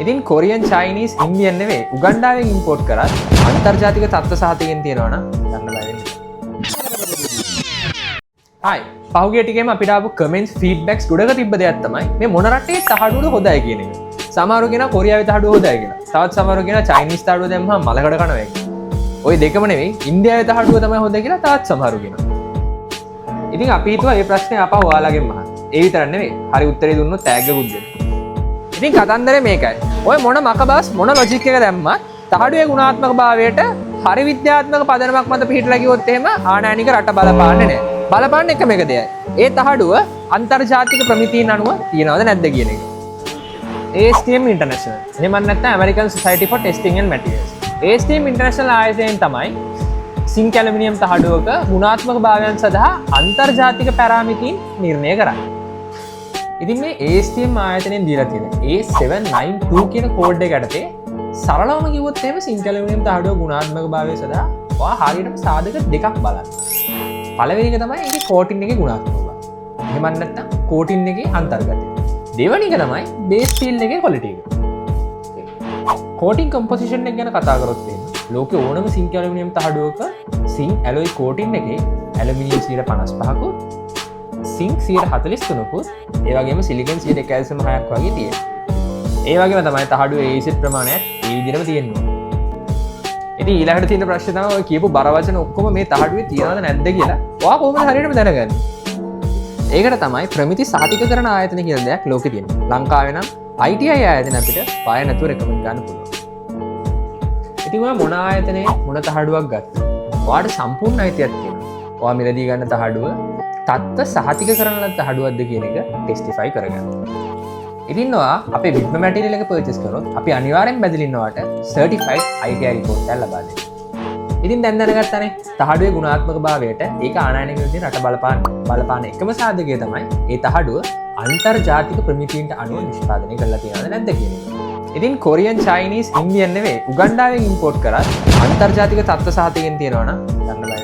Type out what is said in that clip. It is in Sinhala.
ඉතින් කොරියන් චයිනීස් ඉන්දියන් නෙවෙයි උගන්ඩාවෙන් ඉම්පෝට් කරත් අන්තර්ජාතික තත්ත්ව සහතිකයෙන් තියෙනවා නම් ගන්න බය වෙන්න. හයි පහුගිය ටිකේම අපිට ආපු කමෙන්ට්ස් ෆීඩ්බැක්ස් ගොඩක තිබ්බ දෙයක් තමයි මේ මොන රටේ තහඩුවද හොඳයි කියන එක. සමහරව කෙනා කොරියාවේ තහඩුව හොඳයි කියලා. තවත් සමහරව කෙනා චයිනීස් තහඩුව දැම්මම මලකඩ කනවා කියලා. ওই දෙකම නෙවෙයි ඉන්දියාවේ තහඩුව තමයි හොඳ කියලා තවත් සමහරව කෙනා. ඉතින් අපි හිතුවා මේ ප්‍රශ්නේ අපා ඔයාලගෙන් අහන්න. ඒ විතරක් නෙවෙයි හරි උත්තරේ දුන්නොත් ටැග්ගකුත් දෙන්න. ඉතින් කතන්දරේ මේකයි. ඔය මොන මකබස් මොන ලොජික් එක දැම්මත් තහඩුවේ ගුණාත්මක භාවයට හරි විද්‍යාත්මක පදනමක් මත පිහිටලා කිව්වොත් එහෙම ආනයනික රට බලපාන්නේ නැහැ. බලපාන්නේ එකම එක දෙයයි. ඒ තහඩුව අන්තර්ජාතික ප්‍රමිතීන් අනුව තියනවද නැද්ද කියන එක. ASTM International. එහෙම නැත්නම් American Society for Testing and Materials. ASTM International ආයතනයෙන් තමයි සිංක් ඇලුමිනියම් තහඩුවක ගුණාත්මක භාවයන් සඳහා අන්තර්ජාතික පැරාමිතීන් නිර්ණය කරන්නේ. ඉතින් මේ ASTM ආයතනයෙන් දීලා තියෙන A792 කියන කෝඩ් එක යටතේ සරලවම කිව්වොත් එහෙම සිංක් ඇලුමිනියම් තහඩුව ගුණාත්මක භාවය සඳහා ඔයා හරියටම සාධක දෙකක් බලන්න. පළවෙනි එක තමයි ඒකේ කෝටින් එකේ ගුණාත්මක භාවය. එහෙම නැත්නම් කෝටින් එකේ අන්තර්ගතය. දෙවෙනි එක තමයි බේස් ෆීල්ඩ් එකේ ක්වොලිටි එක. කෝටින් කම්පොසිෂන් එක ගැන කතා කරොත් එහෙම ලෝකේ ඕනම සිංක් ඇලුමිනියම් තහඩුවක සිංක් ඇලොයි කෝටින් එකේ ඇලුමිනියම් 55%කුත් සිංක් 43%කුත් ඒ වගේම සිලිකන් 1.6ක් වගේ තියෙනවා. ඒ වගේම තමයි තහඩුවේ ඒසිඩ් ප්‍රමාණයත් ඒ විදිහටම තියෙනවා. ඉතින් ඊළඟට තියෙන ප්‍රශ්නේ තමයි ඔය කියපු බර වචන ඔක්කොම මේ තහඩුවේ තියනවද නැද්ද කියලා. ඔයා කොහොමද හරියටම දැනගන්නේ? ඒකට තමයි ප්‍රමිති සහතිකකරණ ආයතන කියලා දෙයක් ලෝකේ තියෙනවා. ලංකාවේ නම් ITI ආයතන අපිට පාය නැතුව රෙකමන්ඩ් ගන්න පුළුවන්. ඉතින් ඔයා මොන ආයතනයේ මොන තහඩුවක් ගත්තත් ඔයාට සම්පූර්ණ අයිතියක් තියෙනවා. ඔයා මිලදී ගන්න තහඩුව තත්ත්ව සහතිකකරණ ලද තහඩුවක්ද කියන එක ටෙස්ටිෆයි කරගන්න. ඉතින් ඔයා අපේ විත්ම මැටීරියල් එක පර්චේස් කරොත් අපි අනිවාර්යෙන් බැදලින් ඔයාට සර්ටිෆයිඩ් ITI රිපෝට් එකක් ලබා දෙනවා. ඉතින් දැන් දැනගත්තානේ තහඩුවේ ගුණාත්මක භාවයට ඒක ආනයනික විදිහට රට බලපාන එකම සාධකය තමයි ඒ තහඩුව අන්තර්ජාතික ප්‍රමිතීන්ට අනුව නිෂ්පාදනය කරලා තියෙනවද නැද්ද කියන එක. ඉතින් කොරියන් චයිනීස් ඉන්දියන් නෙවෙයි උගන්ඩාවෙන් ඉම්පෝට් කරත් අන්තර්ජාතික තත්ත්ව සහතිකයෙන් තියෙනවා නම් ගන්න බෑ.